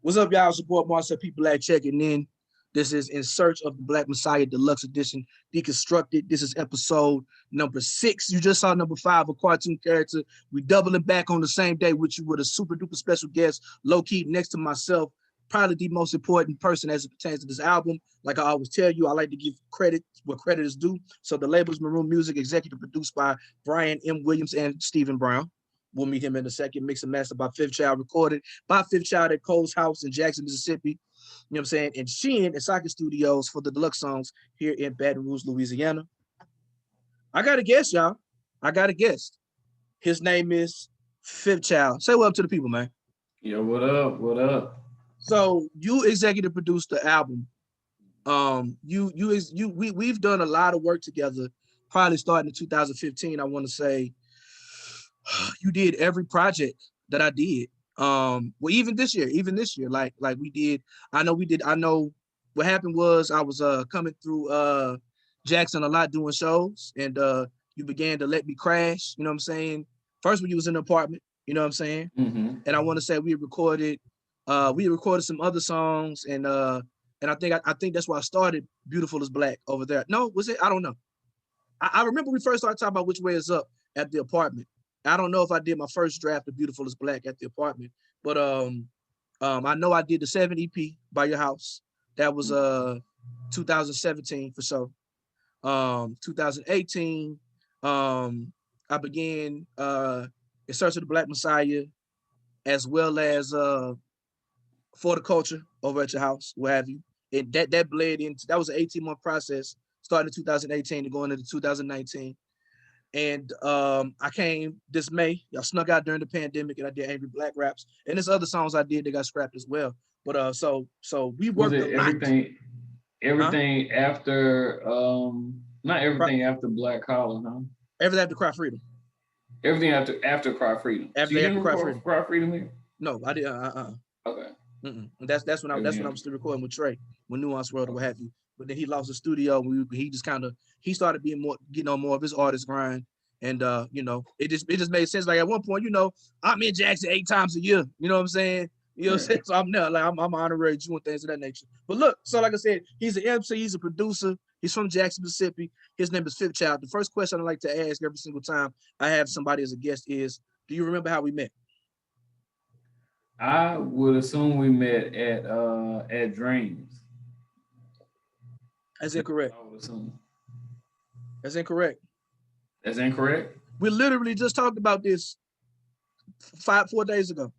What's up, y'all? Support Marcel People at checking in. This is In Search of the Black Messiah Deluxe Edition, Deconstructed. This is episode number 6. You just saw number 5, a cartoon character. We doubling back on the same day with you with a super duper special guest, low key next to myself. Probably the most important person as it pertains to this album. Like I always tell you, I like to give credit where credit is due. So the label's Maroon Music, executive produced by Brian M. Williams and Stephen Brown. We'll meet him in a second. Mix and master by Fifth Child, recorded by Fifth Child at Cole's house in Jackson, Mississippi. You know what I'm saying? And Sheehan and Socket Studios for the deluxe songs here in Baton Rouge, Louisiana. I got a guest, y'all. I got a guest. His name is Fifth Child. Say what up to the people, man. Yo, what up? What up? So you executive produced the album. We've done a lot of work together. Probably starting in 2015. I want to say you did every project that I did. Well, even this year, like we did. I know what happened was I was coming through Jackson a lot doing shows, and you began to let me crash. You know what I'm saying? First when you was in the apartment, you know what I'm saying? Mm-hmm. And I want to say we recorded some other songs, and I think that's why I started Beautiful is Black over there. No, was it? I don't know. I remember we first started talking about Which Way Is Up at the apartment. I don't know if I did my first draft of Beautiful is Black at the apartment, but I know I did the 7 EP by your house. That was 2017 for sure. 2018, I began In Search of the Black Messiah, as well as For the Culture over at your house, what have you. And that bled into, that was an 18-month process, starting in 2018 and going into 2019. And I came this May. Y'all snuck out during the pandemic, and I did Angry Black Raps. And there's other songs I did that got scrapped as well. But so we worked a lot. Everything after not everything after Black Collar, huh? Everything after Cry Freedom. Everything after Cry Freedom. Everything after Cry Freedom. Cry Freedom here? No, I did. Okay. That's when I was still recording with Trey, when Nuance World or what have you. But then he lost the studio. He just he started getting on more of his artist grind, and it just made sense. Like at one point, I'm in Jackson 8 times a year. You know what I'm saying? You know what I'm saying? So I'm there, like I'm honorary Jew and things of that nature. But look, so like I said, he's an MC, he's a producer, he's from Jackson, Mississippi. His name is Fifth Child. The first question I like to ask every single time I have somebody as a guest is, do you remember how we met? I would assume we met at Dreams. That's incorrect. I would assume. That's incorrect. That's incorrect? We literally just talked about this 4 days ago.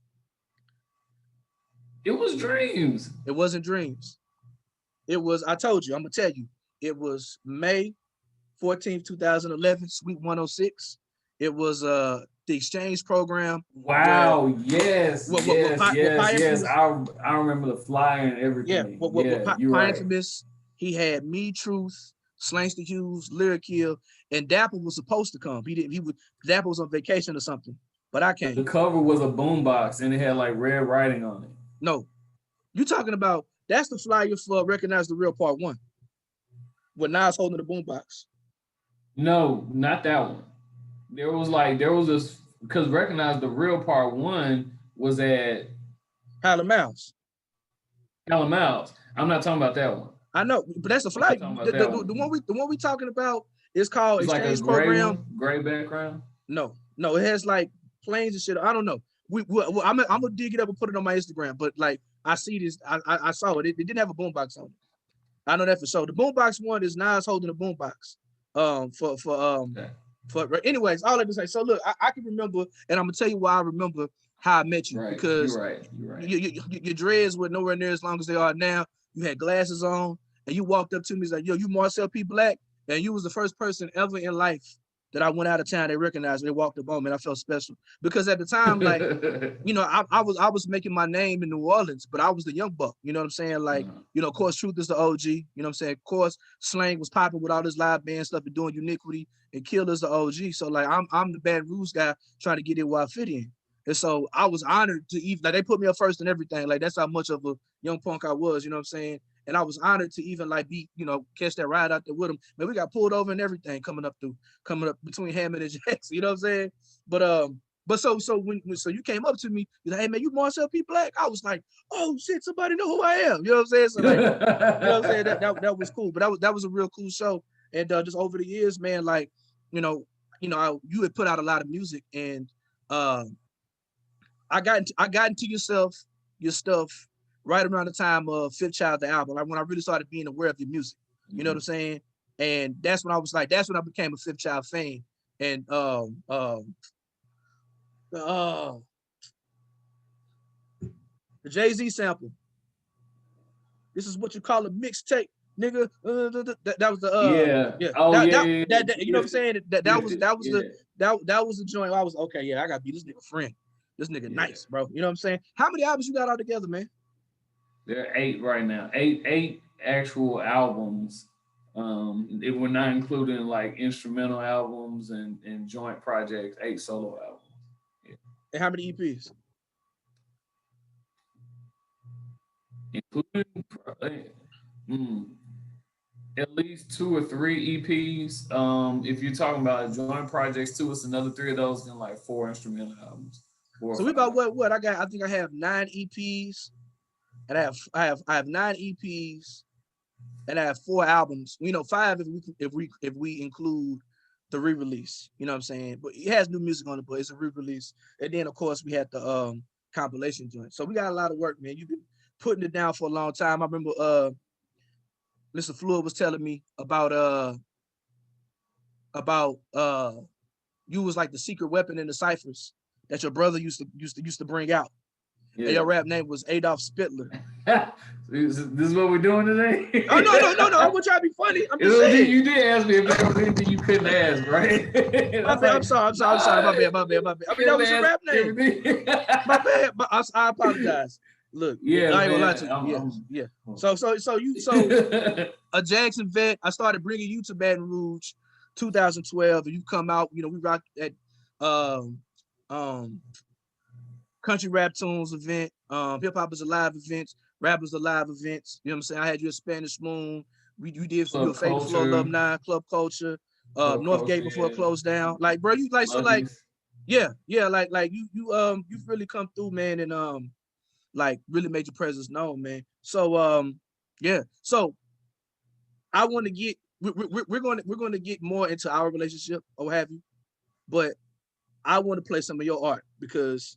It was Dreams. It wasn't Dreams. It was, I told you, I'm going to tell you. It was May 14th, 2011, Suite 106. It was the exchange program. Wow, yes. I remember the flyer and everything. Pine Infamous, he had Me, Truth, Slankster Hughes, Lyric Hill, and Dapper was supposed to come. Dapper was on vacation or something, but I came. The cover was a boombox and it had like red writing on it. No, you talking about, that's the flyer for Recognize the Real Part 1. When Nas holding the boombox. No, not that one. There was this, because Recognize the Real Part 1 was at Howlin' Mouse. I'm not talking about that one. I know, but that's a flyer. The one we talking about is called it's Exchange like a Program. Gray background? No, it has like planes and shit. I don't know. I'm gonna dig it up and put it on my Instagram. But like I see this, I saw it. It didn't have a boombox on it. I know that for sure. The boombox one is Nas holding a boombox. Anyways, all I can say. So look, I can remember, and I'm gonna tell you why I remember how I met you, because you're right. Your dreads were nowhere near as long as they are now. You had glasses on, and you walked up to me and like, "Yo, you Marcel P. Black," and you was the first person ever in life that I went out of town, they recognized me, they walked up on me, and I felt special. Because at the time, like, I was making my name in New Orleans, but I was the young buck, you know what I'm saying? Like, of course, Truth is the OG, you know what I'm saying? Of course, Slang was popping with all this live band stuff and doing Uniquity, and Killer's the OG. So like, I'm the Baton Rouge guy trying to get it where I fit in. And so I was honored to even, like, they put me up first and everything. Like, that's how much of a young punk I was, you know what I'm saying? And I was honored to even like be, catch that ride out there with him. Man, we got pulled over and everything coming up between Hammond and Jackson, you know what I'm saying? But But so so you came up to me, you're like, hey man, you Marcel P. Black? I was like, oh shit, somebody know who I am. You know what I'm saying? So like, you know what I'm saying? That was cool. But that was a real cool show. And just over the years, man, like, you had put out a lot of music, and I got into your stuff right around the time of Fifth Child, the album, like when I really started being aware of your music. You know what I'm saying? And that's when I became a Fifth Child fan. And the Jay-Z sample. This is what you call a mixtape, nigga. That was the yeah. Oh that, yeah. You know what I'm saying? That was the joint. I was okay. Yeah, I gotta be this nigga friend. This nigga nice, bro. You know what I'm saying? How many albums you got all together, man? There are 8 right now. Eight actual albums. If we're not including like instrumental albums and joint projects, 8 solo albums. Yeah. And how many EPs? Including at least 2 or 3 EPs. If you're talking about joint projects too, it's another 3 of those, and like 4 instrumental albums. So we about what I got? I think I have 9 EPs, and I have 9 EPs, and I have 4 albums. 5 if we include the re-release. You know what I'm saying? But it has new music on it, but it's a re-release. And then of course we had the compilation joint. So we got a lot of work, man. You've been putting it down for a long time. I remember Mr. Floyd was telling me about you was like the secret weapon in the ciphers that your brother used to bring out. Yeah. And your rap name was Adolf Spittler. This is what we're doing today? Oh no! I want y'all to be funny. I'm just saying. You did ask me if there was anything you couldn't ask, right? My bad. I'm sorry. My bad. I mean, that was your rap name. My bad. I apologize. Look, yeah, I ain't gonna lie to you. Yeah. So a Jackson vet. I started bringing you to Baton Rouge, 2012, and you come out. We rocked at Country Rap Tunes event, Hip Hop is Alive events, Rap is Alive events. You know what I'm saying? I had you at Spanish Moon. You did for your favorite Flow Alumni, Club Culture, Northgate before it closed down. Like, bro, you like so like, yeah, like you've really come through, man, and like really made your presence known, man. So yeah. So I want to get we're going to get more into our relationship or what have you, but I want to play some of your art because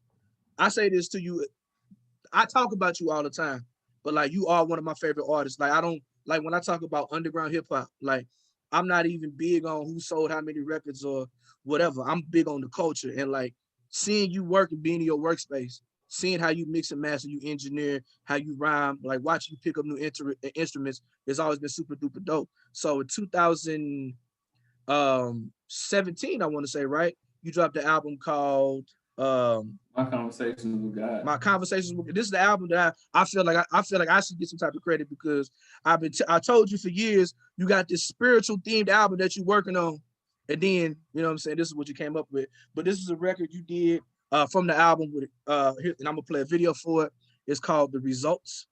I say this to you. I talk about you all the time, but like you are one of my favorite artists. Like I don't like when I talk about underground hip hop, like I'm not even big on who sold how many records or whatever. I'm big on the culture and like seeing you work and being in your workspace, seeing how you mix and master, you engineer, how you rhyme, like watching you pick up new instruments has always been super duper dope. So in 2017, I want to say, right? You dropped the album called My Conversations with God. My Conversations with God. This is the album that I feel like I should get some type of credit because I told you for years you got this spiritual themed album that you're working on, and then you know what I'm saying, this is what you came up with. But this is a record you did from the album with here, and I'm gonna play a video for it. It's called The Results.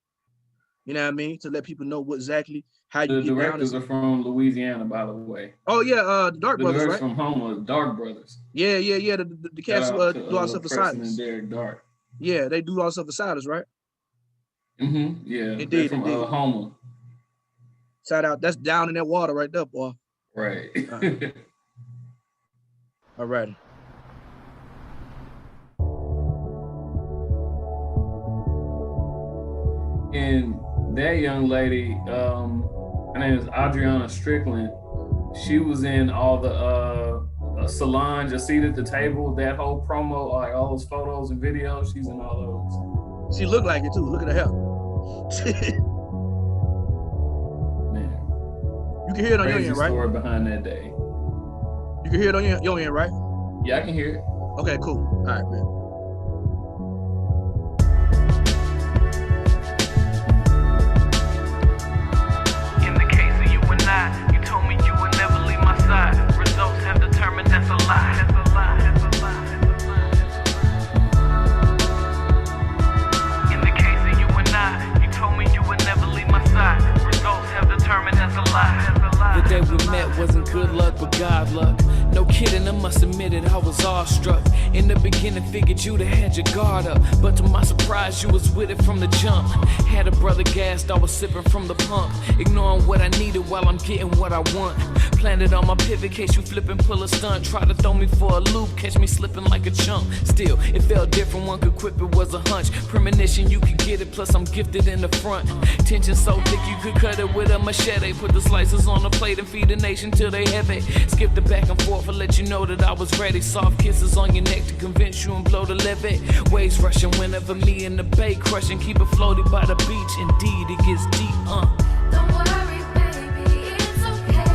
You know what I mean? To let people know what exactly how you get down. The directors are from Louisiana, by the way. Oh yeah, the Dark Brothers, right? From home, Dark Brothers. Yeah. The cats who do all stuff for silence. Derek Dark. Yeah, they do all stuff for silence, right? Mm-hmm. Yeah. Indeed, from Homer. Shout out. That's down in that water right there, boy. Right. All right. And that young lady, her name is Adriana Strickland. She was in all the Solange, A Seat at the Table, that whole promo, like all those photos and videos. She's in all those. She looked like it too. Look at her hair. Man, you can hear it on your end, right? Story behind that day. You can hear it on your end, right? Yeah, I can hear it. Okay, cool. All right, man. You told me you would never leave my side. Results have determined that's a lie. In the case of you and I, you told me you would never leave my side. Results have determined that's a lie. The day we met wasn't good luck, but God luck. No kidding, I must admit it, I was awestruck. In the beginning, figured you'd have had your guard up, but to my surprise, you was with it from the jump. Had a brother gassed, I was sipping from the pump, ignoring what I needed while I'm getting what I want. Planted on my pivot, case you flip and pull a stunt. Try to throw me for a loop, catch me slipping like a chump. Still, it felt different, one could quip it was a hunch. Premonition, you could get it, plus I'm gifted in the front. Tension so thick you could cut it with a machete. Put the slices on the plate and feed the nation till they heavy. Skip the back and forth and let you know that I was ready. Soft kisses on your neck to convince you and blow the levee. Waves rushing whenever me and the bay crushing. Keep it floated by the beach, indeed it gets deep, Don't worry, baby, it's okay.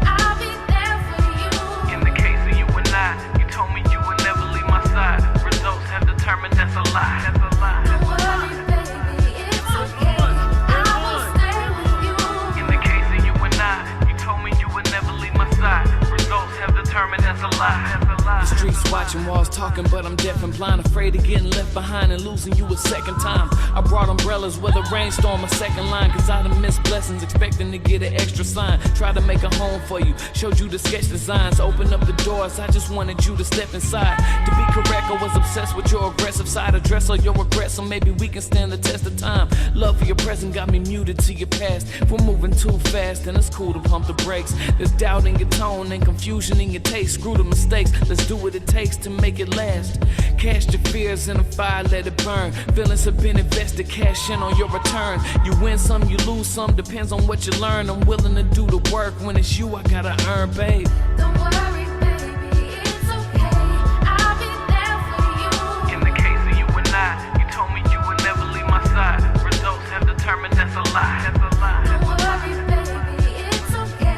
I'll be there for you. In the case of you and I, you told me you would never leave my side. Results have determined that's a lie. That's a lie. Don't worry, baby, it's okay. I will stay with you. In the case of you and I, you told me you would never leave my side. Results have determined that's a lie. That's a lie. The streets watching, walls talking, but I'm deaf and blind. Afraid of getting left behind and losing you a second time. I brought umbrellas with a rainstorm, a second line, cause I done missed blessings, expecting to get an extra sign. Tried to make a home for you, showed you the sketch designs, opened up the doors, I just wanted you to step inside. To be correct, I was obsessed with your aggressive side. Address all your regrets, so maybe we can stand the test of time. Love for your present got me muted to your past. If we're moving too fast, then it's cool to pump the brakes. There's doubt in your tone and confusion in your taste. Screw the mistakes, let's do what it takes to make it last. Cast your fears in a fire, let it burn. Feelings have been invested, cash in on your return. You win some, you lose some, depends on what you learn. I'm willing to do the work, when it's you I gotta earn, babe. Don't worry, baby, it's okay. I'll be there for you. In the case of you and I, you told me you would never leave my side. Results have determined that's a lie. That's a lie. Don't worry, baby, it's okay.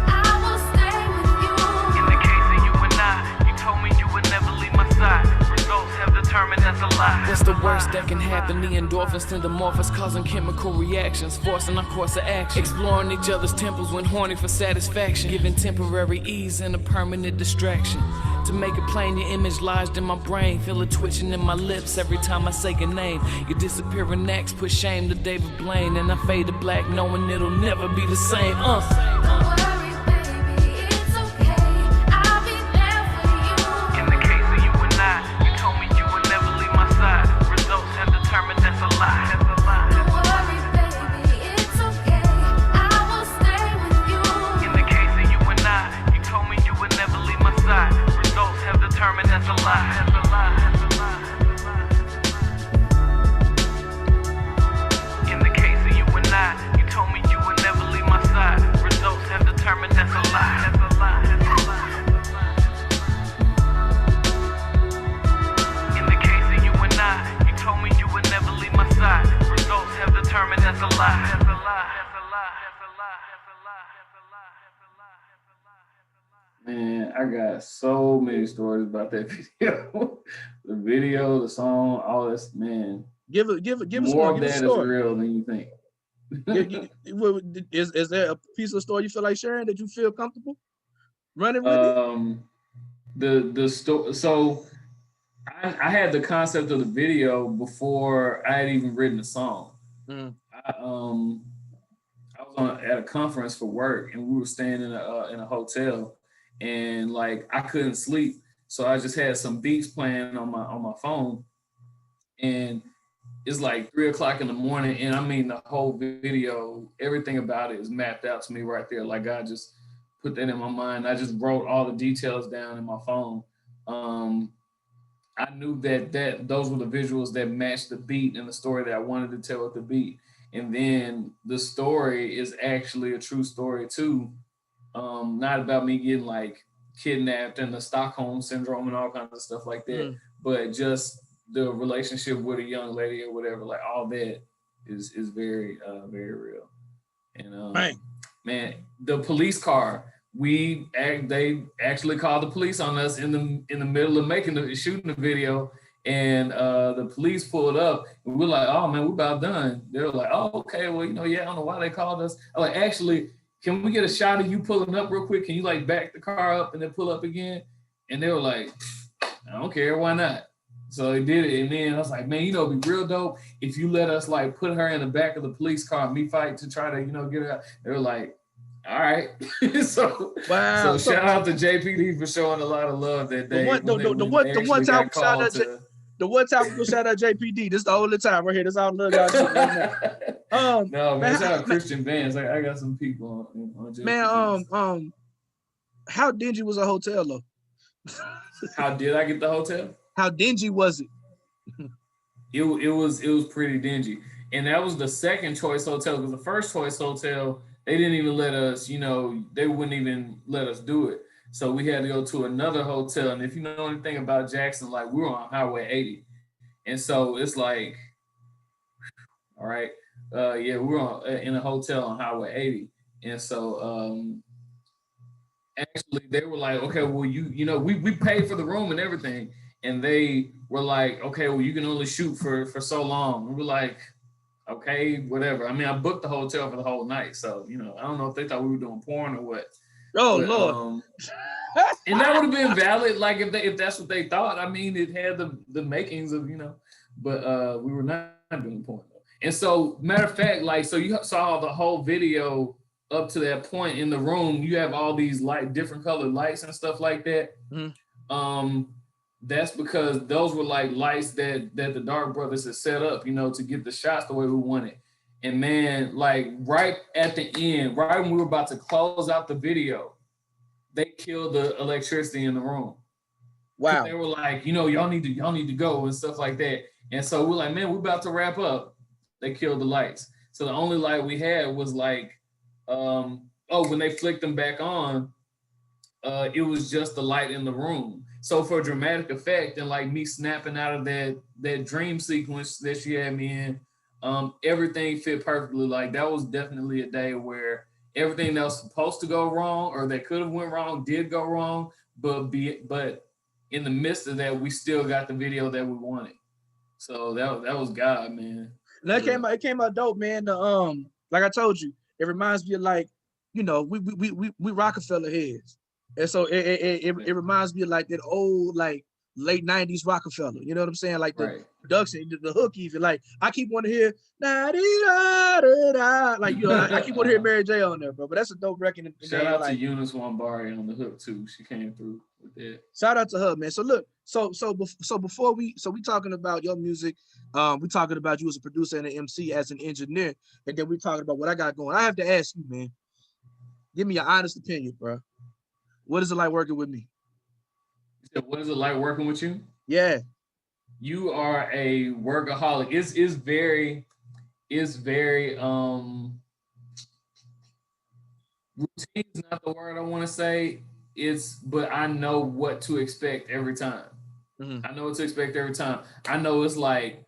I will stay with you. In the case of you and I, you told me you would never leave my side. Results have determined that's a lie. What's the worst that can happen? The endorphins tend to morphous, causing chemical reactions, forcing our course of action. Exploring each other's temples when horny for satisfaction, giving temporary ease and a permanent distraction. To make it plain, your image lodged in my brain. Feel it twitching in my lips every time I say your name. Your disappearing acts put shame to David Blaine, and I fade to black knowing it'll never be the same. Don't worry, baby, it's okay. I'll be there for you. In the case of you and I, you told me you would never leave my side. Results have determined that's a lie. That's a lie. Don't worry, baby, it's okay. I will stay with you. In the case of you and I, you told me you would never leave my side. Results have determined that's a lie. That's a lie. That's a lie. In the case of you and I, you told me you would never leave my side. Results have determined that's a lie. That's a lie. That's a lie. In the case of you and I, you told me you would never leave my side. Results have determined that's a lie. That's a lie. That's a lie. That's a lie. That's a lie. That's a lie. Man, I got so many stories about that video. The video, the song, all this, man. Give us More one. of Give that us is a story. real than you think. Is there a piece of the story you feel like sharing that you feel comfortable running with it? The story. So I had the concept of the video before I had even written the song. Mm. I was at a conference for work, and we were staying in a hotel, and like I couldn't sleep, so I just had some beats playing on my phone, and it's like 3:00 in the morning, and I mean the whole video, everything about it is mapped out to me right there. Like God just put that in my mind. I just wrote all the details down in my phone. I knew that those were the visuals that matched the beat and the story that I wanted to tell with the beat. And then the story is actually a true story too. Not about me getting like kidnapped and the Stockholm syndrome and all kinds of stuff like that, but just the relationship with a young lady or whatever, like all that is very, very real. And man, the police car, they actually called the police on us in the middle of shooting the video, and the police pulled up, and we're like, oh man, we're about done. They were like, oh, okay, well, yeah, I don't know why they called us. I'm like, actually, can we get a shot of you pulling up real quick? Can you like back the car up and then pull up again? And they were like, I don't care, why not? So they did it, and then I was like, man, it'd be real dope if you let us like put her in the back of the police car and me fight to try to, get her out. They were like, All right. Wow. So shout out to JPD for showing a lot of love that day. The one time we shout out the one time we go shout out JPD. This is the only time right here. This is all love y'all get right now. No man, shout out Christian bands. I got some people on JPD. Man, how dingy was a hotel though? How did I get the hotel? How dingy was it? It was pretty dingy, and that was the second choice hotel because the first choice hotel they didn't even let us. They wouldn't even let us do it. So we had to go to another hotel. And if you know anything about Jackson, like we were on Highway 80, and so it's like, all right, we were in a hotel on Highway 80, and so actually they were like, okay, well we paid for the room and everything. And they were like, okay, well, you can only shoot for so long. We were like, okay, whatever. I mean, I booked the hotel for the whole night. So, I don't know if they thought we were doing porn or what. Oh, but, Lord. And that would have been valid, like if that's what they thought. I mean, it had the makings of, but we were not doing porn. And so, matter of fact, like, so you saw the whole video up to that point in the room. You have all these different colored lights and stuff like that. Mm-hmm. That's because those were like lights that the Dark Brothers had set up, to get the shots the way we wanted. And man, like right at the end, right when we were about to close out the video, they killed the electricity in the room. Wow. They were like, y'all need to go and stuff like that. And so we're like, man, we're about to wrap up. They killed the lights. So the only light we had was like, when they flicked them back on, it was just the light in the room. So for dramatic effect and like me snapping out of that dream sequence that she had me in, everything fit perfectly. Like that was definitely a day where everything that was supposed to go wrong or that could have went wrong did go wrong, but in the midst of that, we still got the video that we wanted. So that was God, man. And it came out dope, man. Like I told you, it reminds me of like, we Rockefeller heads. And so it reminds me of like that old like late 90s Rockefeller. You know what I'm saying? Like the production, the hook even. Like I keep wanting to hear da-dee-da-da-da. Like I keep wanting to hear Mary J on there, bro. But that's a dope record. Shout out to Eunice Wambari on the hook too. She came through with that. Shout out to her, man. So look, so before we talking about your music, we talking about you as a producer and an MC, as an engineer, and then we talking about what I got going. I have to ask you, man. Give me your honest opinion, bro. What is it like working with me? What is it like working with you? Yeah. You are a workaholic. It's very routine is not the word I want to say. But I know what to expect every time. Mm-hmm. I know what to expect every time. I know it's like,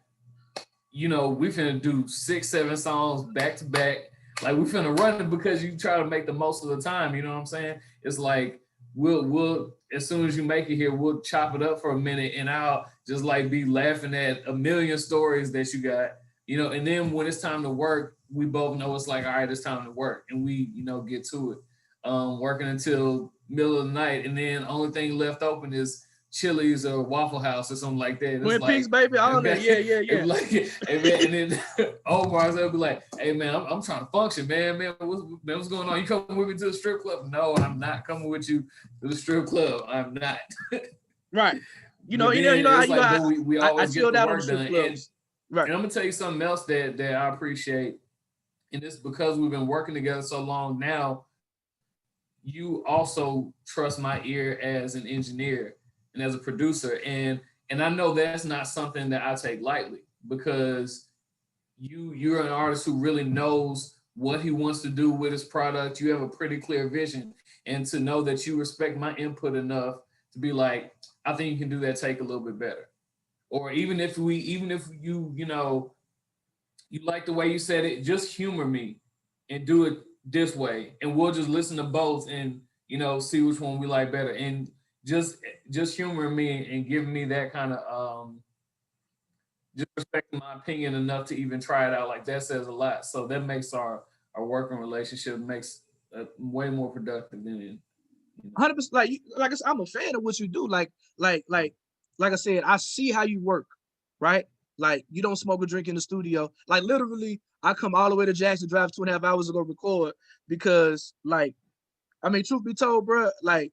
we finna do 6-7 songs back to back. Like we finna run it because you try to make the most of the time. You know what I'm saying? It's like, we'll as soon as you make it here, we'll chop it up for a minute and I'll just like be laughing at a million stories that you got, and then when it's time to work, we both know it's like, all right, it's time to work. And we, get to it. Working until middle of the night. And then only thing left open is Chili's or Waffle House or something like that. Twin Peaks, baby. I don't know. Yeah. Like, and then Marcel be like, hey man, I'm trying to function, man. What's going on? You coming with me to the strip club? No, I'm not coming with you to the strip club. I'm not. Right. We always get the work done. Right. And I'm gonna tell you something else that I appreciate, and it's because we've been working together so long now. You also trust my ear as an engineer and as a producer, and I know that's not something that I take lightly because you're an artist who really knows what he wants to do with his product. You have a pretty clear vision, and to know that you respect my input enough to be like, I think you can do that take a little bit better. Or even if you you like the way you said it, just humor me and do it this way, and we'll just listen to both and see which one we like better. And just humoring me and giving me that kind of just respecting my opinion enough to even try it out, like that says a lot. So that makes our working relationship way more productive than 100%. Like I said, I'm a fan of what you do. Like I said, I see how you work, right? Like, you don't smoke or drink in the studio. Like, literally, I come all the way to Jackson, drive 2.5 hours to go record because, like, I mean, truth be told, bro, like,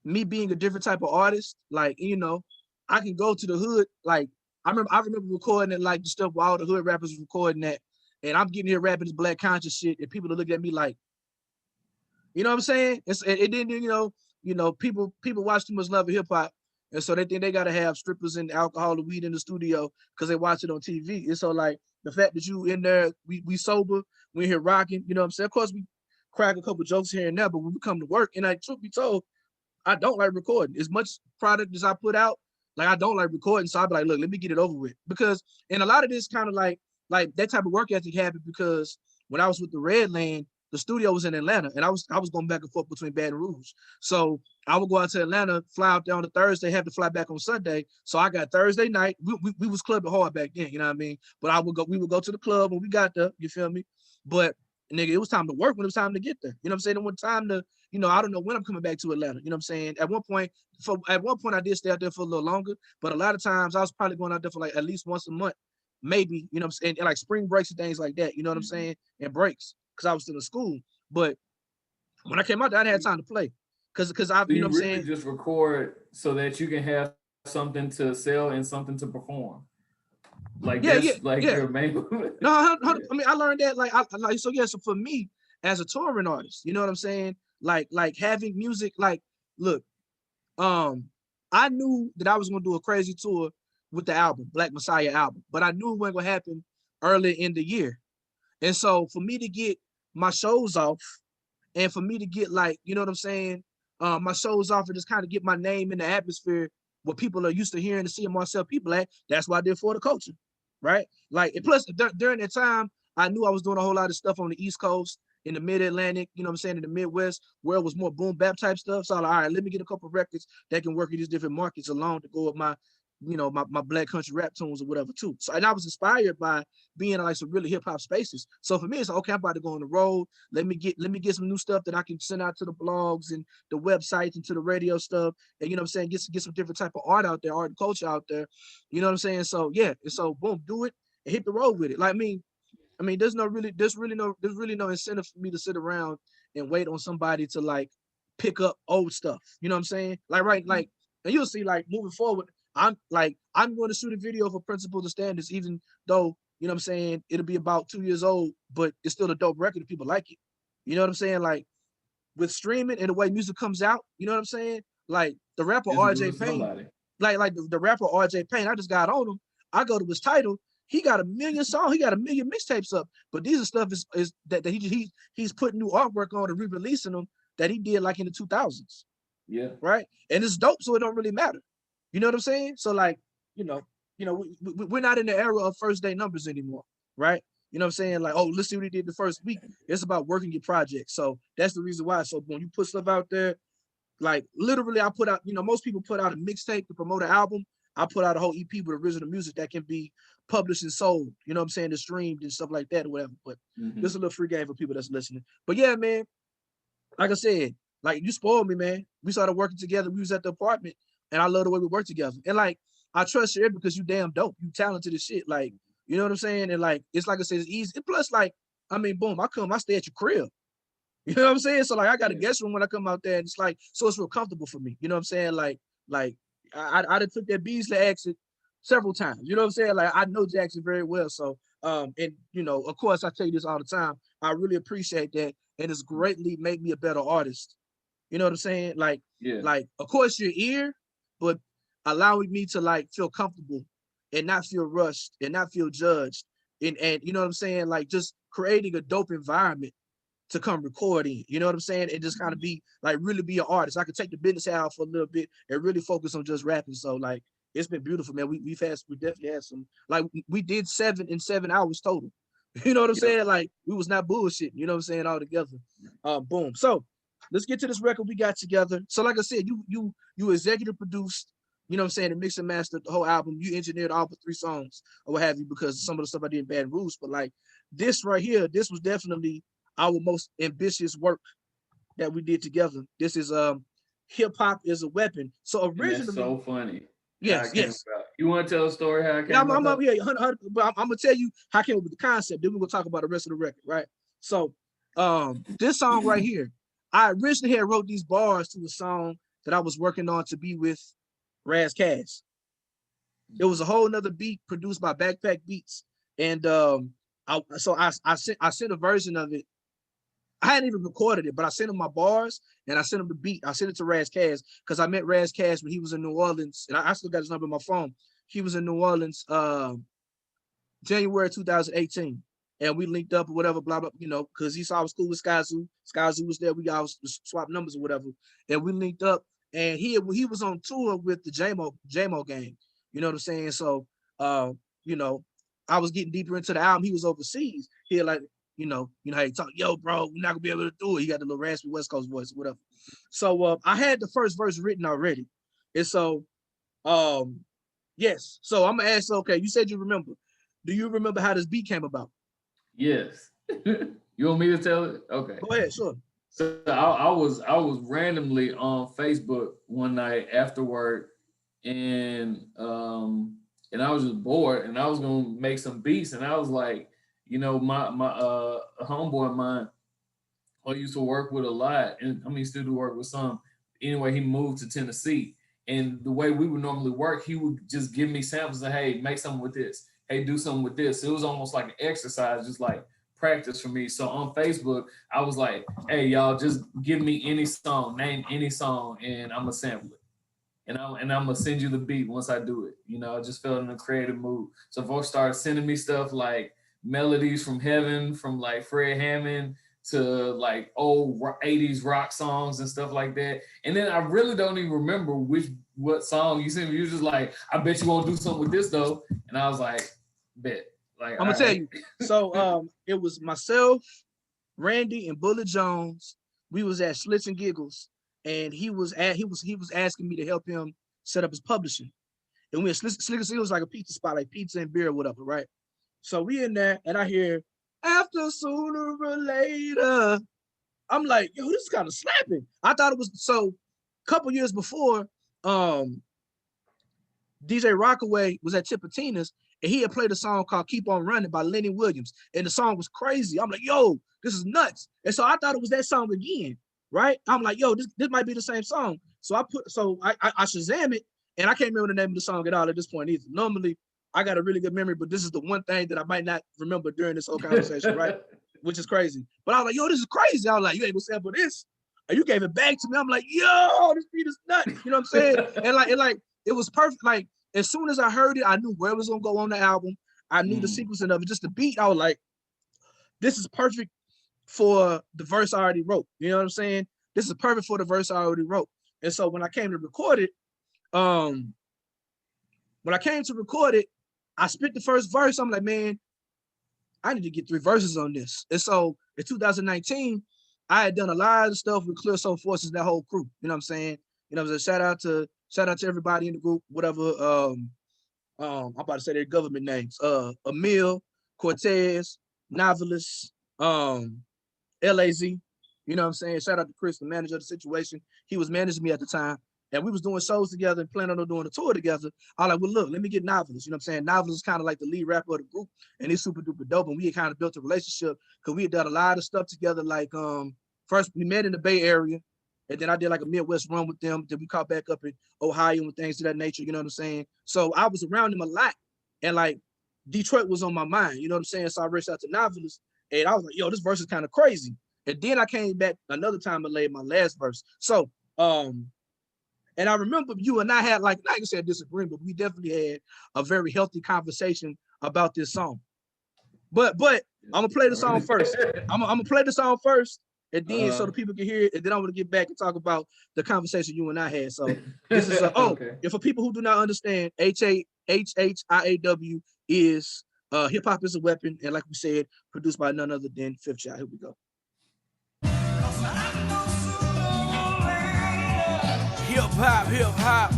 me being a different type of artist, like, you know, I can go to the hood. Like, I remember recording it, like, the stuff where all the hood rappers was recording that, and I'm getting here rapping this black conscious shit, and people are looking at me like, you know what I'm saying? It didn't, people watch too much Love and Hip Hop, and so they think they gotta have strippers and alcohol and weed in the studio because they watch it on TV. And so, like, the fact that you in there, we sober, we here rocking, you know what I'm saying? Of course, we crack a couple jokes here and there, but when we come to work, and like, truth be told, I don't like recording. As much product as I put out, like, I don't like recording. So I'll be like, look, let me get it over with. Because, and a lot of this kind of like that type of work ethic happened because when I was with the Redland, the studio was in Atlanta, and I was going back and forth between Baton Rouge. So I would go out to Atlanta, fly out there on a Thursday, have to fly back on Sunday. So I got Thursday night. We was clubbing hard back then, you know what I mean? But we would go to the club when we got there, you feel me? But nigga, it was time to work when it was time to get there. You know what I'm saying? It was time to, I don't know when I'm coming back to Atlanta. You know what I'm saying? At one point I did stay out there for a little longer, but a lot of times I was probably going out there for like at least once a month, maybe, you know what I'm saying? And like spring breaks and things like that, you know what I'm saying? And breaks, because I was still in school. But when I came out there, I didn't have time to play. Cause I, So you know what I'm really saying? just record so that you can have something to sell and something to perform. Like, Yeah, that's like yeah. your main. No, I mean, I learned that so for me as a touring artist, you know what I'm saying? Like having music, like, look, I knew that I was gonna do a crazy tour with the album, Black Messiah album, but I knew it wasn't gonna happen early in the year. And so for me to get my shows off, and for me to get, like, you know what I'm saying, my shows off and just kind of get my name in the atmosphere where people are used to hearing and seeing Marcel people at, that's what I did for the culture, right? Like, and plus during that time, I knew I was doing a whole lot of stuff on the East Coast, in the Mid-Atlantic, you know what I'm saying, in the Midwest, where it was more boom bap type stuff. So I'm like, all right, let me get a couple of records that can work in these different markets along to go with my, my black country rap tunes or whatever too. So, and I was inspired by being in like some really hip hop spaces. So for me, it's like, okay, I'm about to go on the road. Let me get some new stuff that I can send out to the blogs and the websites and to the radio stuff. And you know what I'm saying, get some different type of art out there, art and culture out there. You know what I'm saying? So yeah, and so boom, do it and hit the road with it. Like, I mean, there's really no incentive for me to sit around and wait on somebody to like pick up old stuff. You know what I'm saying? Like, right, like, and you'll see, like, moving forward, I'm going to shoot a video for Principles and Standards, even though, you know what I'm saying, it'll be about 2 years old, but it's still a dope record if people like it. You know what I'm saying? Like, with streaming and the way music comes out, you know what I'm saying? Like, the rapper RJ Payne, like the rapper RJ Payne, I just got on him. I go to his title. He got a million songs. He got a million mixtapes up. But these are stuff is that he's putting new artwork on and re-releasing them that he did like in the 2000s. Yeah. Right. And it's dope, so it don't really matter. You know what I'm saying? So, like, we're not in the era of first day numbers anymore, right? You know what I'm saying? Like, oh, let's see what he did the first week. It's about working your project. So that's the reason why. So when you put stuff out there, like, literally, I put out, most people put out a mixtape to promote an album. I put out a whole EP with original music that can be published and sold, you know what I'm saying, and streamed and stuff like that or whatever. But this is a little free game for people that's listening. But yeah, man, like I said, like, you spoiled me, man. We started working together. We was at the apartment, and I love the way we work together. And like, I trust you because you damn dope. You talented as shit. Like, you know what I'm saying? And like, it's like I said, it's easy. And plus, like, I mean, boom, I stay at your crib. You know what I'm saying? So like, I got a guest room when I come out there, and it's like, so it's real comfortable for me. You know what I'm saying? Like I done took that Beasley exit several times. You know what I'm saying? Like, I know Jackson very well. So and of course, I tell you this all the time. I really appreciate that, and it's greatly made me a better artist. You know what I'm saying? Like, like, of course, your ear, but allowing me to like feel comfortable and not feel rushed and not feel judged, and you know what I'm saying? Like, just creating a dope environment to come record in, you know what I'm saying? And just kind of be like, really be an artist. I could take the business out for a little bit and really focus on just rapping. So like, it's been beautiful, man. We definitely had some, like, we did 7 in 7 hours total. You know what I'm saying? Like, we was not bullshitting, you know what I'm saying, all together. Boom. So let's get to this record we got together. So like I said, you executive produced, you know what I'm saying, and mix and mastered the whole album. You engineered all but 3 songs or what have you, because some of the stuff I did in Baton Rouge. But like, this right here, this was definitely our most ambitious work that we did together. This is Hip Hop is a Weapon. So originally, and that's so funny. Yes. You You want to tell a story how I came Yeah, I'm about up that? here, but I'm gonna tell you how I came up with the concept. Then we're gonna talk about the rest of the record, right? So, this song right here, I originally had wrote these bars to a song that I was working on to be with Raz Cass. It was a whole nother beat produced by Backpack Beats, and I sent a version of it. I hadn't even recorded it, but I sent him my bars and I sent him the beat. I sent it to Raz Cass because I met Raz Cass when he was in New Orleans, and I still got his number on my phone. He was in New Orleans January 2018, and we linked up or whatever, blah blah, because he saw I was cool with Skyzoo. Skyzoo was there. We always swapped numbers or whatever, and we linked up. And he was on tour with the JMO gang. You know what I'm saying? So, I was getting deeper into the album. He was overseas. He had like, how he talk, yo, bro, we're not gonna be able to do it. He got the little raspy West Coast voice, whatever. So I had the first verse written already. And so, yes. So I'm gonna ask, okay, you said you remember. Do you remember how this beat came about? Yes. You want me to tell it? Okay. Go ahead, sure. So I was randomly on Facebook one night after work, and I was just bored, and I was gonna make some beats, and I was like, my a homeboy of mine who I used to work with a lot, and I mean still do work with some. Anyway, he moved to Tennessee, and the way we would normally work, he would just give me samples and, hey, make something with this. Hey, do something with this. It was almost like an exercise, just like practice for me. So on Facebook, I was like, hey, y'all, just give me any song, name any song, and I'm gonna sample it. And I'm gonna send you the beat once I do it. I just felt in a creative mood. So folks started sending me stuff like melodies from heaven, from like Fred Hammond to like old 80s rock songs and stuff like that. And then I really don't even remember what song you sent me. You was just like, I bet you won't do something with this though. And I was like, bet. Like, I'm gonna tell you. So it was myself, Randy, and Bullet Jones. We was at Slits and Giggles, and he was asking me to help him set up his publishing. And we had Slits and Giggles, like a pizza spot, like pizza and beer or whatever, right? So we in there, and I hear after sooner or later. I'm like, yo, this is kind of slapping. I thought it was so. A couple years before, DJ Rockaway was at Tipitina's, and he had played a song called Keep On Running by Lenny Williams. And the song was crazy. I'm like, yo, this is nuts. And so I thought it was that song again, right? I'm like, yo, this might be the same song. So I Shazam it, and I can't remember the name of the song at all at this point either. Normally, I got a really good memory, but this is the one thing that I might not remember during this whole conversation, right? Which is crazy. But I was like, yo, this is crazy. I was like, you ain't gonna sample this? And you gave it back to me. I'm like, yo, this beat is nuts. You know what I'm saying? And it was perfect. Like, as soon as I heard it, I knew where it was gonna go on the album. I knew the sequencing of it, just the beat. I was like, this is perfect for the verse I already wrote. You know what I'm saying? This is perfect for the verse I already wrote. And so when I came to record it, I spit the first verse. I'm like, man, I need to get 3 verses on this. And so in 2019, I had done a lot of stuff with Clear Soul Forces, that whole crew. You know what I'm saying? Shout out to everybody in the group, whatever. I'm about to say their government names. Emil, Cortez, Novelist, LAZ. You know what I'm saying? Shout out to Chris, the manager of the situation. He was managing me at the time. And we was doing shows together and planning on doing a tour together. I was like, well, look, let me get Novelist. You know what I'm saying? Novelist is kind of like the lead rapper of the group, and he's super duper dope. And we had kind of built a relationship because we had done a lot of stuff together. Like, first we met in the Bay Area, and then I did like a Midwest run with them. Then we caught back up in Ohio and things of that nature. You know what I'm saying? So I was around him a lot, and like Detroit was on my mind. You know what I'm saying? So I reached out to Novelist, and I was like, yo, this verse is kind of crazy. And then I came back another time and laid my last verse. So, and I remember you and I had like I can say a disagreement, but we definitely had a very healthy conversation about this song. But I'm gonna play the song first. I'm gonna play the song first, and then so the people can hear it, and then I'm gonna get back and talk about the conversation you and I had. So this is okay. And for people who do not understand, HHIAW is hip hop is a weapon, and like we said, produced by none other than Fifth Child. Here we go. Hip hop.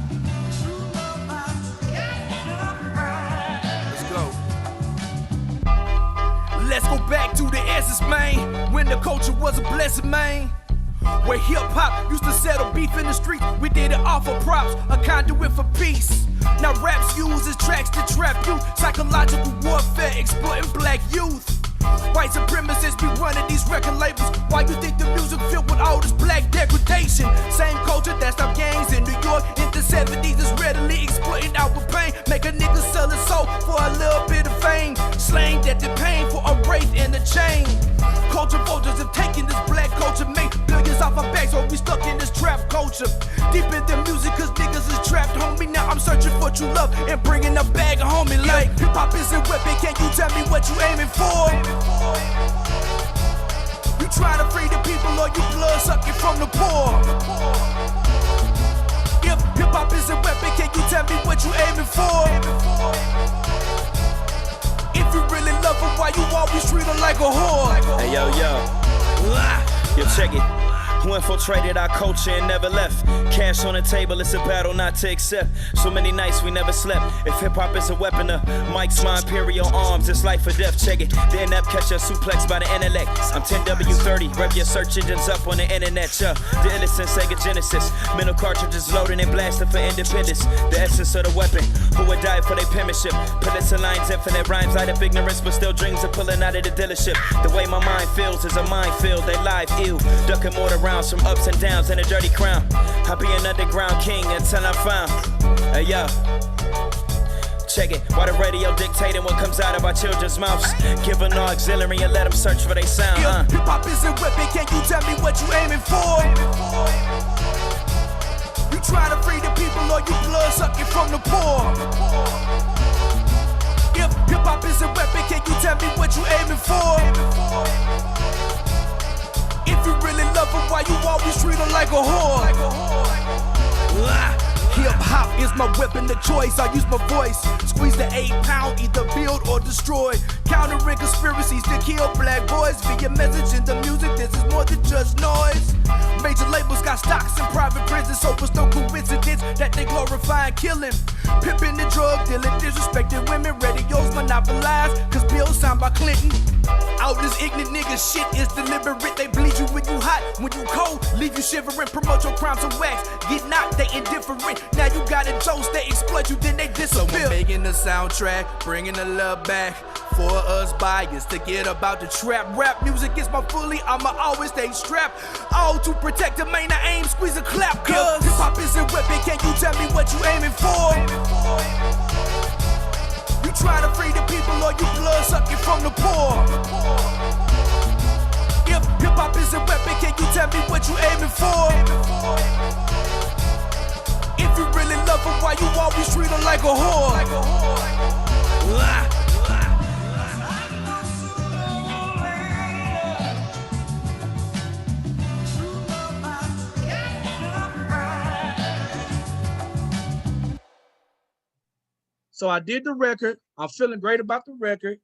Let's go back to the essence, man. When the culture was a blessing, man. Where hip-hop used to settle beef in the streets, we did it all for props, a conduit for peace. Now raps uses tracks to trap youth, psychological warfare exploiting black youth. White supremacists be running these record labels. Why you think the music filled with all this black degradation? Same culture that stopped gangs in New York in the 70s is readily exploiting our pain. Make a nigga sell his soul for a little bit of fame. Slang that the pain for a wraith and a chain. Culture vultures have taken this black culture, made billions off our backs, so we stuck in this trap culture. Deep in the music, cause niggas is trapped, homie. Now I'm searching for true love and bringing a bag of homie like hip-hop is a weapon, can you tell me what you aiming for? You try to free the people or you blood sucking from the poor. If hip-hop is a weapon, can you tell me what you aiming for? If you really love her, why you always treat her like a whore? Hey, yo, check it. Who infiltrated our culture and never left? Cash on the table, it's a battle not to accept. So many nights we never slept. If hip-hop is a weapon, Mike's my imperial arms, it's life or death, check it. The inept catch a suplex by the intellect. I'm 10W30, rev your search engines up on the internet, The innocent Sega Genesis, mental cartridges loading and blasting for independence. The essence of the weapon, who would die for their penmanship. Peninsula lines, infinite rhymes, light of ignorance, but still dreams of pulling out of the dealership. The way my mind feels is a minefield, they live ill, ducking mortar rounds from ups and downs and a dirty crown. I'll be an underground king until I'm found. Hey yo, check it. Why the radio dictating what comes out of our children's mouths? Give them no auxiliary and let them search for their sound. Hip-hop is a weapon, can you tell me what you aiming for? You try to free the people or you blood sucking from the poor. If hip-hop is a weapon, can you tell me what you aiming for? If you really love her, why you always treat her like a whore? Hip-hop is my weapon of choice, I use my voice. Squeeze the 8-pound, either build or destroy. Countering conspiracies to kill black boys. Via message in the music, this is more than just noise. Major labels got stocks in private prisons, so it's no coincidence that they glorify killing. Pimping and drug dealing, disrespecting women, radios monopolized, cause bills signed by Clinton. All this ignorant nigga shit is deliberate. They bleed you when you hot, when you cold, leave you shivering. Promote your crimes and wax, get knocked, they indifferent. Now you got a toast, they exploit you, then they disappear. So I'm making the soundtrack, bringing the love back. For us biased to get about the trap. Rap music is my fully, I'ma always stay strapped. All to protect the main, I aim, squeeze a clap. Cause hip-hop is a weapon, can you tell me what you aiming for? You try to free the people or you blood sucking from the poor. If hip-hop is a weapon, can you tell me what you aiming for? If you really love her, why you always treat her like a whore? So I did the record. I'm feeling great about the record.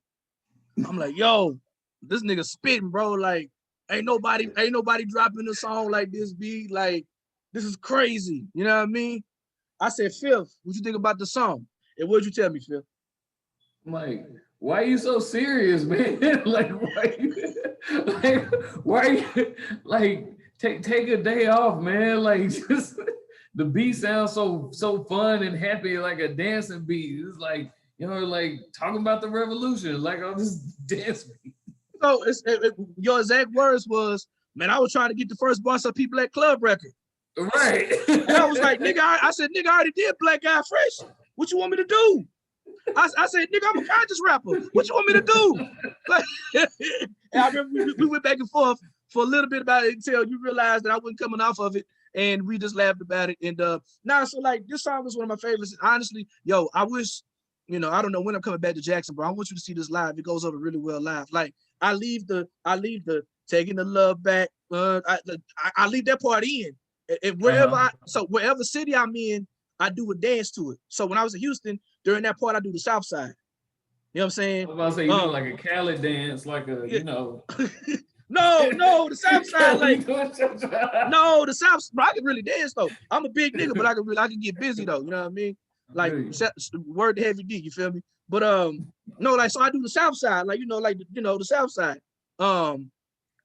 I'm like, yo, this nigga spitting, bro. Like, ain't nobody dropping a song like this, B. Like, this is crazy. You know what I mean? I said, Phil, what you think about the song? And what'd you tell me, Phil? I'm like, why are you so serious, man? Like, why are you like take a day off, man? Like, just the beat sounds so fun and happy, like a dancing beat. It's like, you know, like talking about the revolution, like on this dance beat. So your exact words was, man, I was trying to get the first Boss Up People at Club record. Right. And I was like, nigga, I said, nigga, I already did Black Guy Fresh. What you want me to do? I said, nigga, I'm a conscious rapper. What you want me to do? Like, and I remember we went back and forth for a little bit about it until you realized that I wasn't coming off of it. And we just laughed about it. And so like this song was one of my favorites. Honestly, yo, I wish, you know, I don't know when I'm coming back to Jackson, bro. I want you to see this live. It goes over really well live. Like I leave the taking the love back. I leave that part in. And wherever wherever city I'm in, I do a dance to it. So when I was in Houston, during that part, I do the South Side. You know what I'm saying? I was about to say, you know, like a Cali dance, like a, you know. No, the South Side, like, no, the South, bro, I can really dance though. I'm a big nigga, but I can get busy though. You know what I mean? Like, word to Heavy D, you feel me? But no, like, so I do the South Side, like, you know, the South Side.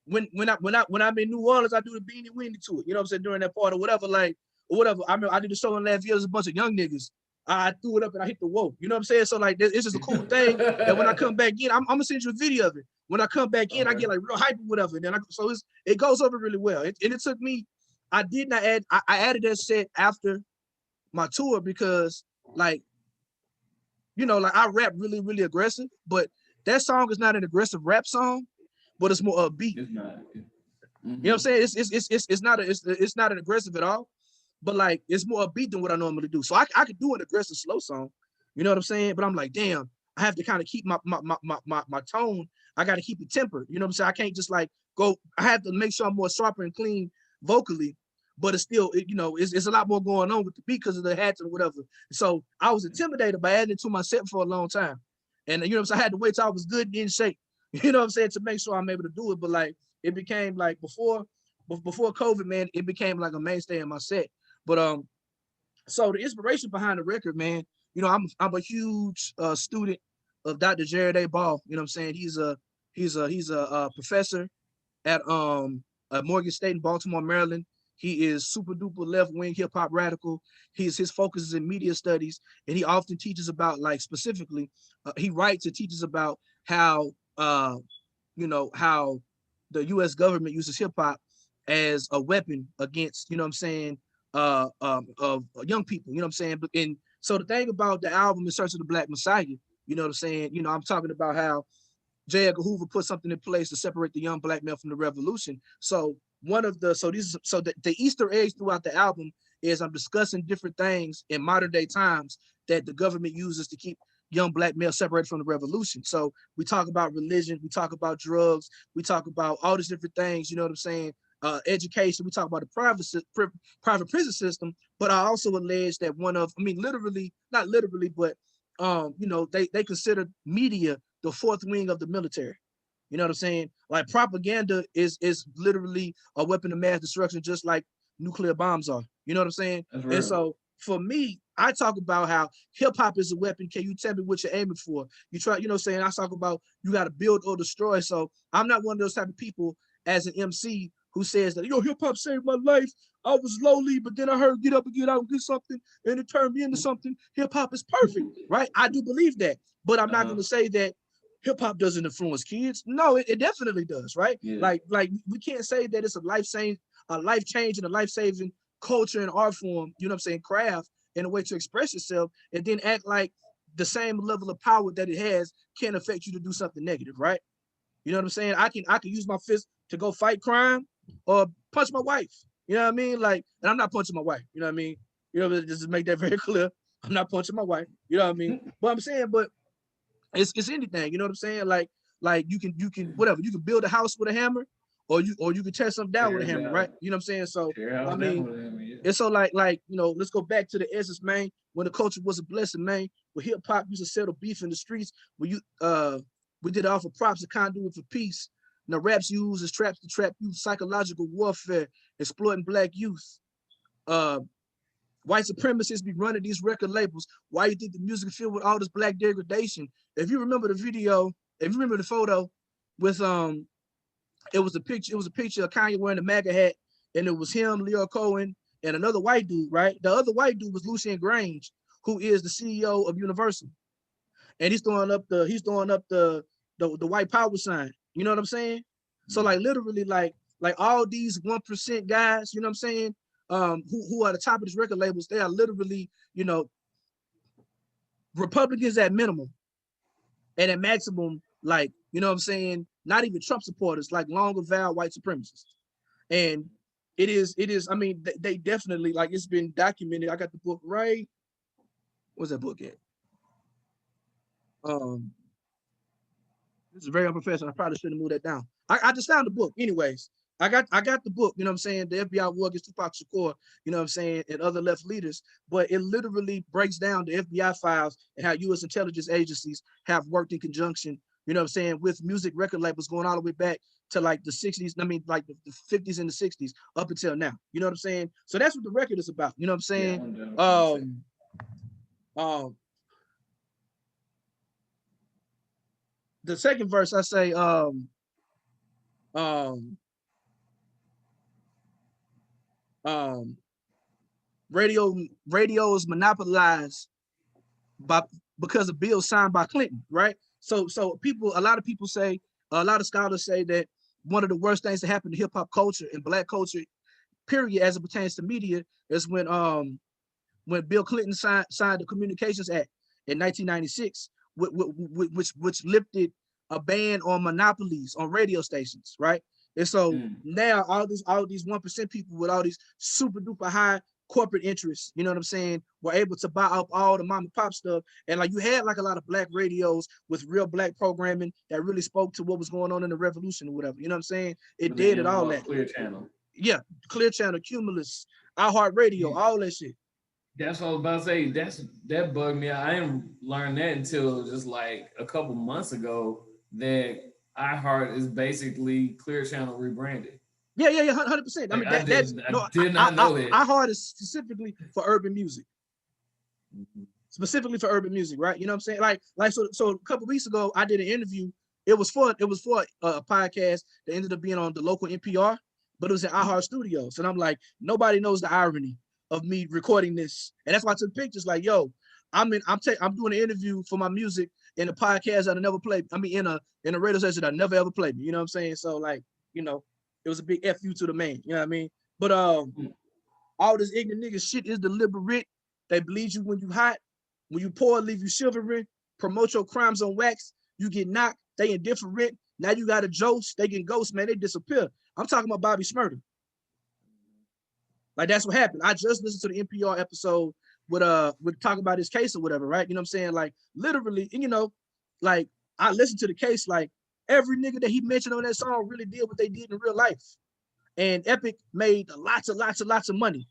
when I'm in New Orleans, I do the Beanie Weenie to it. You know what I'm saying? During that part or whatever, like or whatever. I mean, I did the show in last year. There's a bunch of young niggas. I threw it up and I hit the whoa. You know what I'm saying? So like, it's just a cool thing that when I come back in, I'm gonna send you a video of it. When I come back in, I get like real hype or whatever. And then it goes over really well. And it took me. I did not add. I added that set after my tour because like, you know, like I rap really, really aggressive, but that song is not an aggressive rap song, but it's more upbeat. It's not. You know what I'm saying? It's not an aggressive at all, but like it's more upbeat than what I normally do. So I could do an aggressive slow song, you know what I'm saying? But I'm like, damn, I have to kind of keep my tone. I got to keep it tempered. You know what I'm saying? I can't just like go. I have to make sure I'm more sharper and clean vocally, but it's still, you know, it's a lot more going on with the beat because of the hats and whatever. So I was intimidated by adding it to my set for a long time, and you know what I'm saying? I had to wait till I was good and in shape. You know what I'm saying, to make sure I'm able to do it. But like it became like before COVID, man, it became like a mainstay in my set. But so the inspiration behind the record, man, you know, I'm a huge student of Dr. Jared A. Ball. You know what I'm saying? He's a professor at Morgan State in Baltimore, Maryland. He is super duper left wing hip hop radical. His focus is in media studies, and he often teaches about like specifically. He writes and teaches about how you know, how the U.S. government uses hip hop as a weapon against, you know what I'm saying, of young people, you know what I'm saying? And so the thing about the album In Search of the Black Messiah, you know what I'm saying? You know, I'm talking about how J. Edgar Hoover put something in place to separate the young black male from the revolution. So the Easter eggs throughout the album is I'm discussing different things in modern day times that the government uses to keep young black males separated from the revolution. So we talk about religion, we talk about drugs, we talk about all these different things, you know what I'm saying? Education, we talk about the private prison system, but I also allege that literally, not literally, but you know, they consider media the fourth wing of the military. You know what I'm saying? Like propaganda is literally a weapon of mass destruction, just like nuclear bombs are. You know what I'm saying? And so for me, I talk about how hip hop is a weapon. Can you tell me what you're aiming for? You try, you know what I'm saying? I talk about you got to build or destroy. So I'm not one of those type of people as an MC who says that, yo, hip hop saved my life. I was lowly, but then I heard get up and get out and get something, and it turned me into something. Hip hop is perfect, right? I do believe that, but I'm not going to say that hip hop doesn't influence kids. No, it definitely does, right? Yeah. Like we can't say that it's a life changing, a life saving culture and art form. You know what I'm saying? Craft and a way to express yourself, and then act like the same level of power that it has can affect you to do something negative, right? You know what I'm saying? I can use my fist to go fight crime or punch my wife. You know what I mean? Like, and I'm not punching my wife. You know what I mean? You know, just to make that very clear. I'm not punching my wife. You know what I mean? But I'm saying, but it's anything. You know what I'm saying? Like you can whatever. You can build a house with a hammer, or you can tear something down with a hammer, right? You know what I'm saying? So I mean, it's so like you know, let's go back to the essence, man. When the culture was a blessing, man. When hip hop used to settle beef in the streets, when we did it off of props, a conduit for peace. Now raps used as traps to trap youth, psychological warfare, exploiting black youth. White supremacists be running these record labels. Why you think the music filled with all this black degradation? If you remember the video, if you remember the photo with it was a picture of Kanye wearing a MAGA hat, and it was him, Leo Cohen, and another white dude, right? The other white dude was Lucien Grange, who is the CEO of Universal. And he's throwing up the white power sign. You know what I'm saying? So like literally like all these 1% guys, you know what I'm saying? Who are the top of these record labels, they are literally, you know, Republicans at minimum, and at maximum, like, you know what I'm saying, not even Trump supporters, like long avowed white supremacists. And it is, I mean, they definitely, like, it's been documented. I got the book right. Where's that book at? This is very unprofessional. I probably shouldn't move that down. I just found the book. Anyways, I got the book, you know what I'm saying? The FBI war against Tupac Shakur, you know what I'm saying, and other left leaders. But it literally breaks down the FBI files and how U.S. intelligence agencies have worked in conjunction, you know what I'm saying, with music record labels going all the way back to like the 60s, I mean, like the 50s and the 60s up until now. You know what I'm saying? So that's what the record is about. You know what I'm saying? Yeah, the second verse, I say, um, um, radio is monopolized by because of bills signed by Clinton, right? So a lot of people say, a lot of scholars say that one of the worst things that happened to hip hop culture and black culture, period, as it pertains to media, is when Bill Clinton signed the Communications Act in 1996, which lifted a ban on monopolies on radio stations, right? And so now all these 1% people with all these super duper high corporate interests, you know what I'm saying, were able to buy up all the mom and pop stuff. And like you had like a lot of black radios with real black programming that really spoke to what was going on in the revolution or whatever. You know what I'm saying? It did it all that. Clear Channel. Yeah, Clear Channel, Cumulus, iHeartRadio, all that shit. That's what I was about to say. That bugged me out. I didn't learn that until just like a couple months ago that iHeart is basically Clear Channel rebranded. Yeah, 100%. I mean, I did not know that. iHeart is specifically for urban music. Specifically for urban music, right? You know what I'm saying? Like so a couple weeks ago, I did an interview. It was for a podcast that ended up being on the local NPR, but it was in iHeart Studios. And I'm like, nobody knows the irony of me recording this. And that's why I took pictures like, yo, I'm doing an interview for my music in a podcast that I never played. I mean, in a radio station that I never ever played. You know what I'm saying? So like, you know, it was a big F you to the man. You know what I mean? But all this ignorant nigga shit is deliberate. They bleed you when you hot. When you poor, leave you shivering. Promote your crimes on wax. You get knocked. They indifferent. Now you got a Jost. They get ghost, man. They disappear. I'm talking about Bobby Shmurda. Like that's what happened. I just listened to the NPR episode with talking about his case or whatever, right? You know what I'm saying? Like literally, and you know, like I listened to the case, like every nigga that he mentioned on that song really did what they did in real life. And Epic made lots of money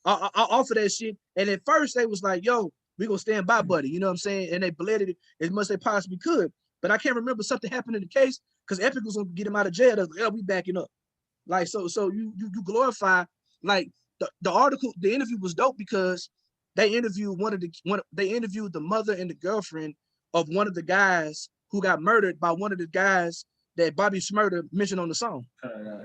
off of that shit. And at first they was like, yo, we gonna stand by buddy, you know what I'm saying? And they bled it as much as they possibly could. But I can't remember something happened in the case because Epic was gonna get him out of jail. They was like, oh, we backing up. Like so you glorify like the article, the interview was dope because they interviewed the mother and the girlfriend of one of the guys who got murdered by one of the guys that Bobby Shmurda mentioned on the song.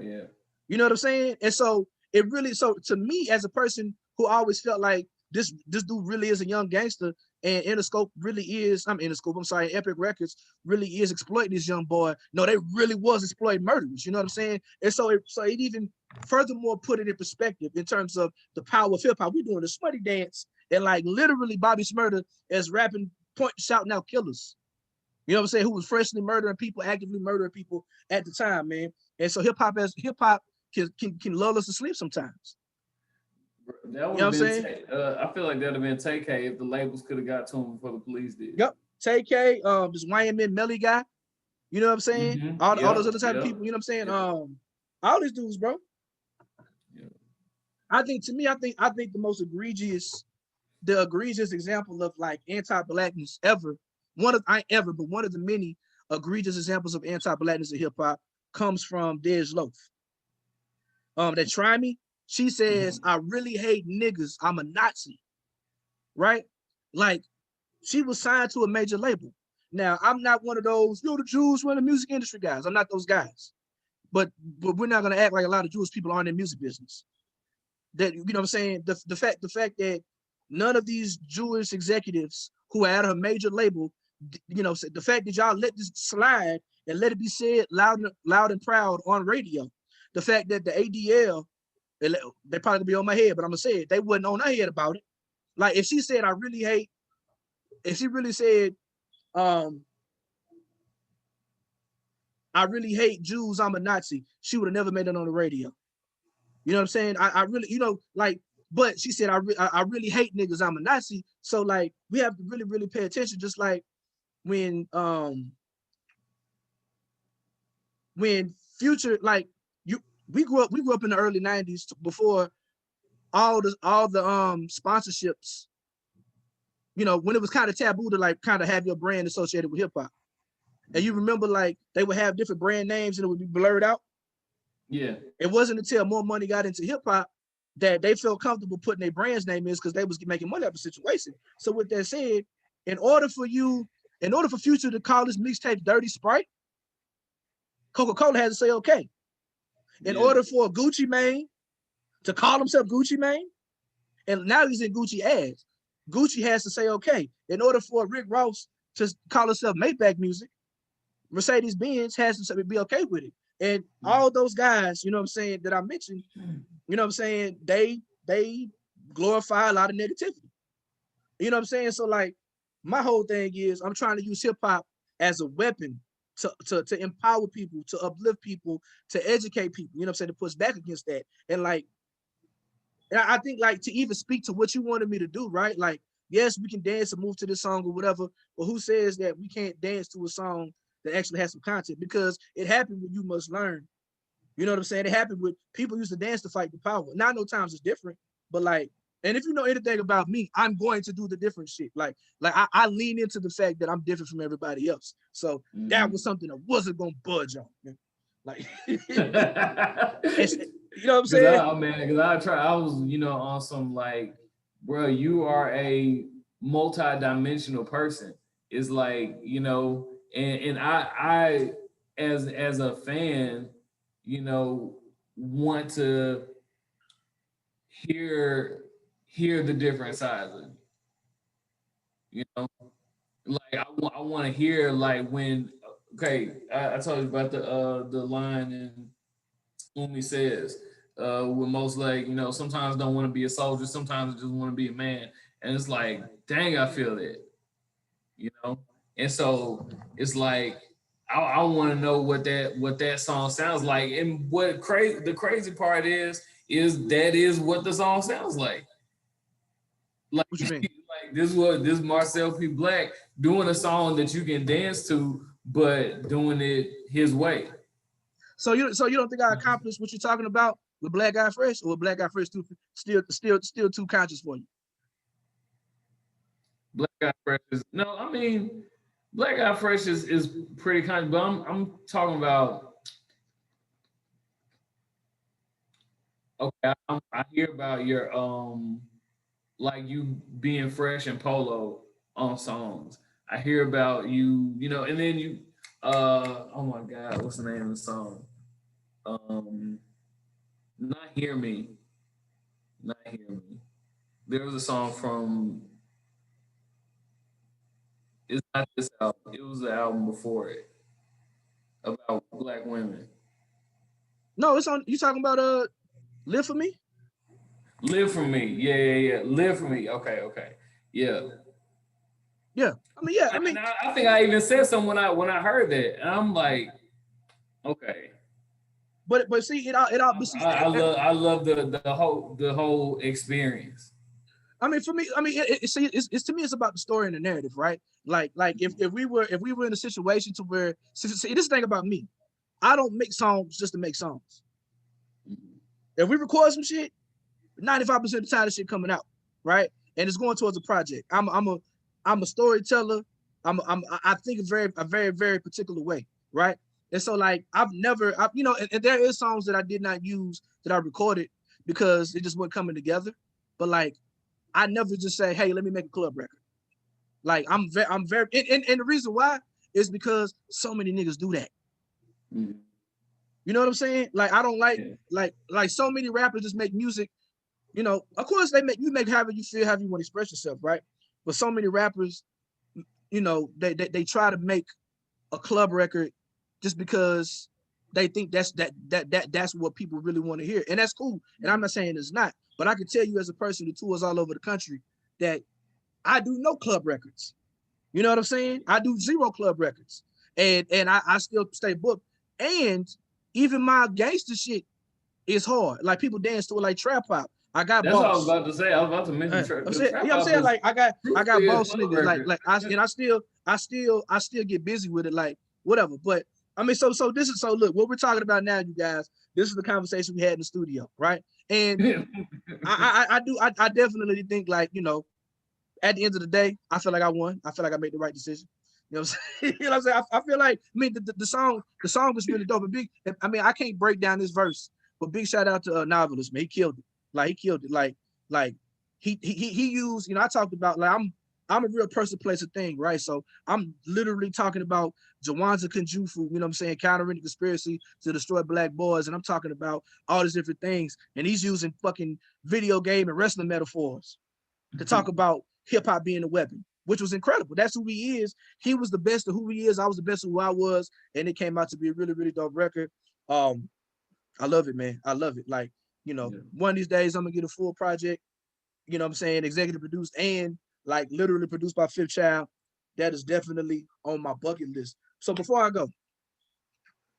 Yeah. You know what I'm saying? And so it really, so to me as a person who always felt like this dude really is a young gangster and Interscope really is, Epic Records really is exploiting this young boy. No, they really was exploiting murderers. You know what I'm saying? And so it even furthermore put it in perspective in terms of the power of hip hop. We doing the smutty dance and like literally Bobby Shmurda is rapping, shouting out killers. You know what I'm saying? Who was freshly murdering people, actively murdering people at the time, man. And so hip hop can lull us to sleep sometimes. That would have been. I feel like that'd have been Tay-K if the labels could have got to him before the police did. Yep, Tay-K, this YMN Melly guy. You know what I'm saying? Mm-hmm. All those other type of people. You know what I'm saying? Yep. All these dudes, bro. Yep. I think the most egregious example of like anti-blackness ever. One of the many egregious examples of anti-blackness in hip hop comes from Dej Loaf. That Try Me. She says, I really hate niggas. I'm a Nazi. Right? Like, she was signed to a major label. Now, I'm not one of those, the Jews run the music industry guys. I'm not those guys. But we're not going to act like a lot of Jewish people aren't in music business. That, you know what I'm saying? The fact that none of these Jewish executives who are at a major label, you know, the fact that y'all let this slide and let it be said loud and proud on radio. The fact that the ADL, they probably be on my head, but I'm gonna say it. They wasn't on her head about it. Like if she said, if she really said, I really hate Jews, I'm a Nazi, she would have never made it on the radio. You know what I'm saying? I really, you know, like, but she said, I really hate niggas, I'm a Nazi. So like, we have to really, really pay attention. Just like when Future, like, we grew up in the early 90s before all the sponsorships, you know, when it was kind of taboo to like kind of have your brand associated with hip hop. And you remember like they would have different brand names and it would be blurred out. Yeah. It wasn't until more money got into hip hop that they felt comfortable putting their brand's name in because they was making money out of the situation. So with that said, in order for Future to call this mixtape Dirty Sprite, Coca-Cola had to say okay. In order for a Gucci Mane to call himself Gucci Mane, and now he's in Gucci ads, Gucci has to say, okay, in order for Rick Ross to call himself Maybach Music, Mercedes-Benz has to be okay with it. And all those guys, you know what I'm saying, that I mentioned, you know what I'm saying, they glorify a lot of negativity. You know what I'm saying? So like, my whole thing is I'm trying to use hip hop as a weapon to empower people, to uplift people, to educate people, you know what I'm saying, to push back against that. And like, and I think like to even speak to what you wanted me to do, right? Like, yes, we can dance and move to this song or whatever, but who says that we can't dance to a song that actually has some content? Because it happened when You Must Learn. You know what I'm saying? It happened with people used to dance to fight the power. Now, no times it's different, but like, and if you know anything about me, I'm going to do the different shit. Like I lean into the fact that I'm different from everybody else. So that was something I wasn't gonna budge on. Like, you know what I'm saying? Because I was, you know, on some like, bro, you are a multi-dimensional person. It's like, you know, and I as a fan, you know, want to hear the different sides of it. You know, like I want to hear like when, okay, I told you about the line in Umi Says, with most like, you know, sometimes don't want to be a soldier, sometimes just want to be a man. And it's like, dang, I feel that, you know? And so it's like, I want to know what that song sounds like. And the crazy part is that is what the song sounds like. Like, what you mean? Like this Marcel P. Black doing a song that you can dance to, but doing it his way. So you don't think I accomplished what you're talking about with Black Guy Fresh, or Black Guy Fresh still too conscious for you? Black Guy Fresh is no, I mean, Black Guy Fresh is pretty conscious, but I'm talking about. Okay, I hear about your like you being fresh and polo on songs. I hear about you, you know, and then you oh my God, what's the name of the song? Not Hear Me. Not Hear Me. There was a song from, it's not this album, it was the album before it, about Black women. No, it's on, you talking about Live For Me? Live For Me. Yeah. Live For Me. Okay. Yeah. Yeah. I mean, I think I even said something when I heard that. And I'm like, okay. But see, it all I love the whole experience. I mean, for me, I mean, it's to me, it's about the story and the narrative, right? Like if we were in a situation to where, see, this thing about me, I don't make songs just to make songs. If we record some shit, 95% of the time, the shit coming out, right? And it's going towards a project. I'm a storyteller. I think a very, very particular way, right? And so like you know, and there is songs that I did not use that I recorded because it just wasn't coming together. But like, I never just say, hey, let me make a club record. Like I'm very, and the reason why is because so many niggas do that. Mm-hmm. You know what I'm saying? Like I don't like so many rappers just make music. You know, of course you make however you feel, however you want to express yourself, right? But so many rappers, you know, they try to make a club record just because they think that's what people really want to hear, and that's cool. And I'm not saying it's not, but I can tell you as a person who tours all over the country that I do no club records. You know what I'm saying? I do 0 club records, and I still stay booked. And even my gangster shit is hard. Like people dance to it like trap hop. I got That's boss. what I was about to say. I was about to mention trap. I'm saying like I got boss niggas. I still get busy with it, like whatever. But I mean, so look, what we're talking about now, you guys, this is the conversation we had in the studio, right? And I definitely think, like, you know, at the end of the day, I feel like I won. I feel like I made the right decision. You know what I'm saying? You know what I'm saying? I feel like, I mean, the song was really dope. And big, I mean, I can't break down this verse, but big shout out to Novelist, man. He killed it. Like he killed it. Like he used, you know, I talked about, like, I'm a real person, place, a thing, right? So I'm literally talking about Jawanza Kunjufu, you know what I'm saying, countering the conspiracy to destroy black boys. And I'm talking about all these different things. And he's using fucking video game and wrestling metaphors to talk about hip hop being a weapon, which was incredible. That's who he is. He was the best of who he is. I was the best of who I was. And it came out to be a really, really dope record. I love it, man. I love it. Like, you know, one of these days I'm gonna get a full project, you know what I'm saying, executive produced and like literally produced by Fifth Child. That is definitely on my bucket list. So before I go,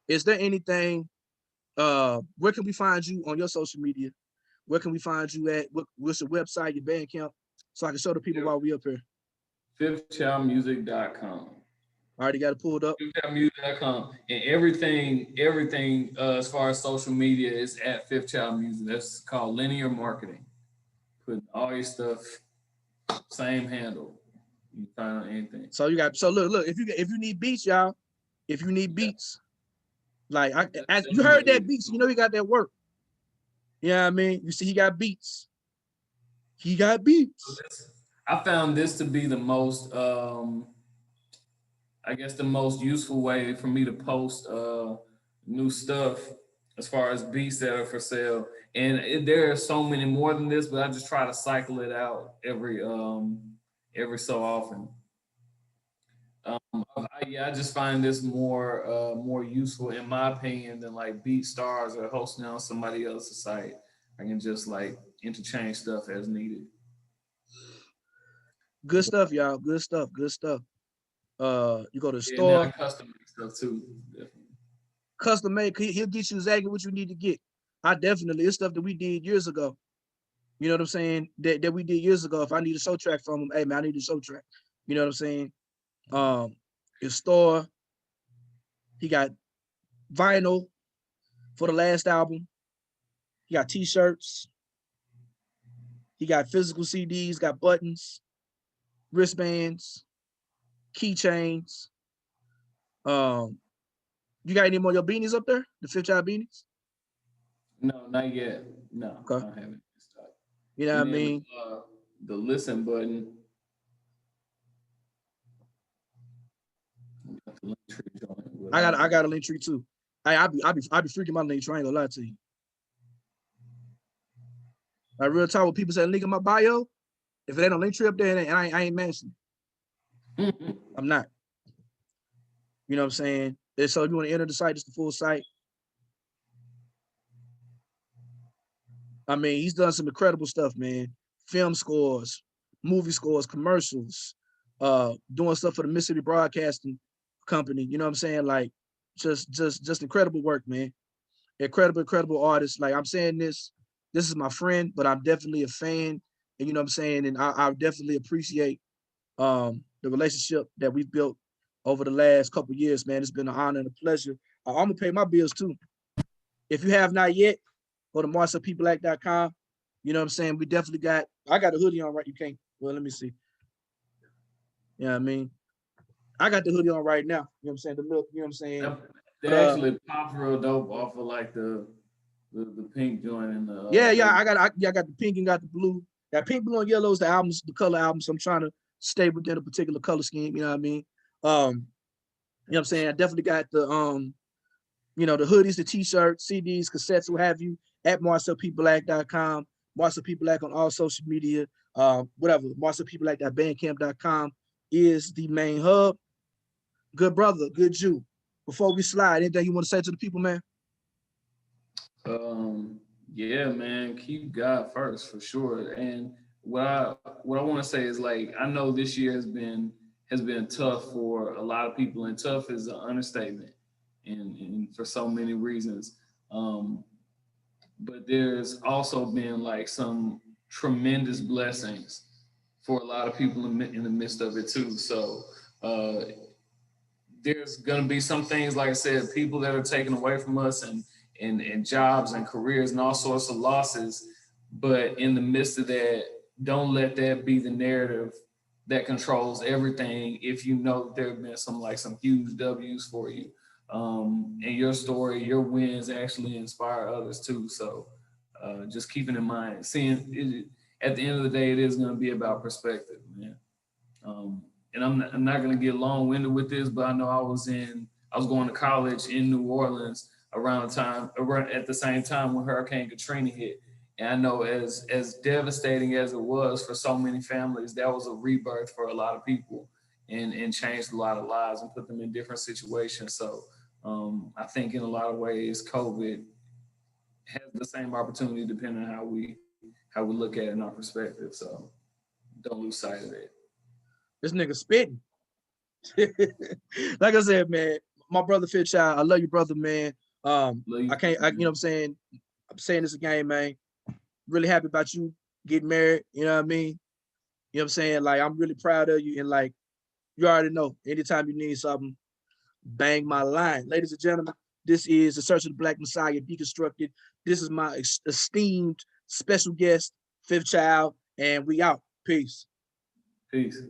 is there anything, where can we find you on your social media? Where can we find you at? What's your website, your Bandcamp, so I can show the people while we up here? FifthChildMusic.com. I already got it pulled up. FifthChildMusic.com. And everything as far as social media is at Fifth Child Music. That's called linear marketing. Putting all your stuff, same handle. You can find on anything. So you got, so look, if you need beats, y'all, if you need beats, like as you heard that beats, you know he got that work. You know what I mean? You see, he got beats. He got beats. I found this to be the most, I guess, the most useful way for me to post new stuff as far as beats that are for sale. And there are so many more than this, but I just try to cycle it out every so often. I just find this more useful in my opinion than like BeatStars or hosting on somebody else's site. I can just like interchange stuff as needed. Good stuff, y'all. Good stuff. Good stuff. You go to the store. And custom make stuff too. Definitely. Custom made. He'll get you exactly what you need to get. It's stuff that we did years ago. You know what I'm saying? That we did years ago. If I need a show track from him, hey man, I need a show track. You know what I'm saying? His store. He got vinyl for the last album. He got t-shirts. He got physical CDs, got buttons, wristbands, keychains. You got any more of your beanies up there? The Fifth Child beanies? No, not yet. No, okay. I haven't. You know what I mean? The listen button. I got a link tree too. I be freaking my link tree. I ain't gonna lie to you. Like real talk, when people say link in my bio, if it ain't a link tree up there, and I ain't mentioning. I'm not. You know what I'm saying? And so if you want to enter the site, it's the full site. I mean, he's done some incredible stuff, man. Film scores, movie scores, commercials, doing stuff for the Mississippi Broadcasting Company. You know what I'm saying? Like, just incredible work, man. Incredible artist. Like I'm saying this is my friend, but I'm definitely a fan. And you know what I'm saying? And I definitely appreciate the relationship that we've built over the last couple of years, man. It's been an honor and a pleasure. I'm gonna pay my bills too. If you have not yet, go to MarcelPeopleAct.com. You know what I'm saying? We definitely I got a hoodie on right. You can't, well, let me see. You know what I mean? I got the hoodie on right now. You know what I'm saying? The look, you know what I'm saying? They actually pop real dope off of like the pink joint and the I got the pink and got the blue. That pink, blue, and yellow is the color albums. So I'm trying to stay within a particular color scheme, you know what I mean? You know what I'm saying? I definitely got the the hoodies, the t-shirts, CDs, cassettes, what have you, at MarcelPeopleAct.com, Marcel People Act on all social media, whatever, MarcelPeopleAct.bandcamp.com is the main hub. Good brother, good Jew. Before we slide, anything you want to say to the people, man? Yeah, man, keep God first for sure. And what I want to say is, like, I know this year has been tough for a lot of people, and tough is an understatement, and for so many reasons. But there's also been like some tremendous blessings for a lot of people in the midst of it too. So there's gonna be some things, like I said, people that are taken away from us, and jobs and careers and all sorts of losses. But in the midst of that, don't let that be the narrative that controls everything. If you know there have been some huge W's for you, and your story, your wins actually inspire others too. So just keeping in mind, seeing it, at the end of the day, it is going to be about perspective, man. And I'm not gonna get long-winded with this, but I know I was going to college in New Orleans around at the same time when Hurricane Katrina hit. And I know as devastating as it was for so many families, that was a rebirth for a lot of people and changed a lot of lives and put them in different situations. So I think in a lot of ways, COVID has the same opportunity depending on how we look at it in our perspective. So don't lose sight of it. This nigga spitting. Like I said, man, my brother Fitchild, I love you, brother, man. You know what I'm saying? I'm saying this again, man. Really happy about you getting married. You know what I mean? You know what I'm saying? Like, I'm really proud of you. And like, you already know, anytime you need something, bang my line. Ladies and gentlemen, this is The Search of the Black Messiah Deconstructed. This is my esteemed special guest, Fifth Child, and we out. Peace. Peace.